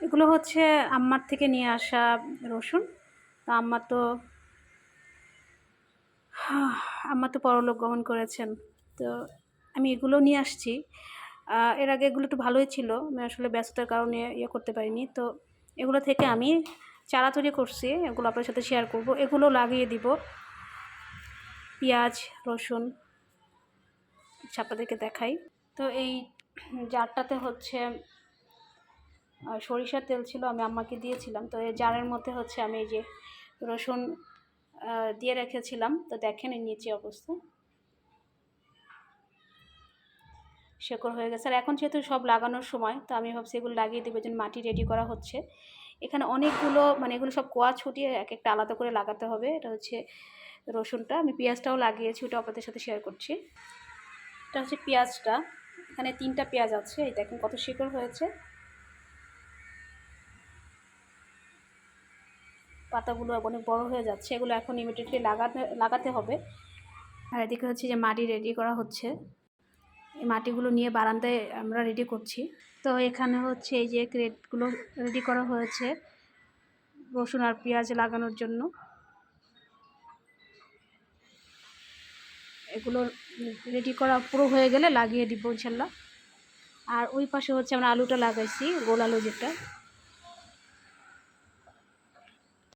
এগুলো হচ্ছে আম্মার থেকে নিয়ে আসা রসুন। তো আম্মা তো পরলোক গমন করেছেন। তো আমি এগুলো নিয়ে আসছি। এর আগে এগুলো একটু ভালোই ছিল, আমি আসলে ব্যস্ততার কারণে করতে পারিনি। তো এগুলো থেকে আমি চারা তৈরি করছি, এগুলো আপনার সাথে শেয়ার করব। এগুলো লাগিয়ে দিব, পেঁয়াজ রসুন। আচ্ছা, আপনাদেরকে দেখাই। তো এই জারটাতে হচ্ছে সরিষার তেল ছিল, আমি আম্মাকে দিয়েছিলাম। তো এই জারের মধ্যে হচ্ছে আমি এই যে রসুন দিয়ে রেখেছিলাম। তো দেখেন এই নিচে অবস্থা, শেকড় হয়ে গেছে। আর এখন যেহেতু সব লাগানোর সময়, তো আমি ভাবছি এগুলো লাগিয়ে দেবো। যেন মাটি রেডি করা হচ্ছে। এখানে অনেকগুলো, মানে এগুলো সব কোয়া ছুটিয়ে এক একটা আলাদা করে লাগাতে হবে। এটা হচ্ছে রসুনটা। আমি পেঁয়াজটাও লাগিয়েছি, ওটা আপনাদের সাথে শেয়ার করছি। এটা হচ্ছে পেঁয়াজটা, এখানে 3টা পেঁয়াজ আছে। এই দেখেন কত শিকড় হয়েছে, পাতাগুলো অনেক বড় হয়ে যাচ্ছে। এগুলো এখন ইমিডিয়েটলি লাগাতে হবে। আর এদিকে হচ্ছে যে মাটি রেডি করা হচ্ছে, এই মাটিগুলো নিয়ে বারান্দায় আমরা রেডি করছি। তো এখানে হচ্ছে এই যে ক্রেটগুলো রেডি করা হয়েছে রসুন আর পেঁয়াজ লাগানোর জন্য। এগুলো রেডি করা পুরো হয়ে গেলে লাগিয়ে দিব ইনশাল্লাহ। আর ওই পাশে হচ্ছে আমরা আলুটা লাগাইছি, গোল আলু যেটা,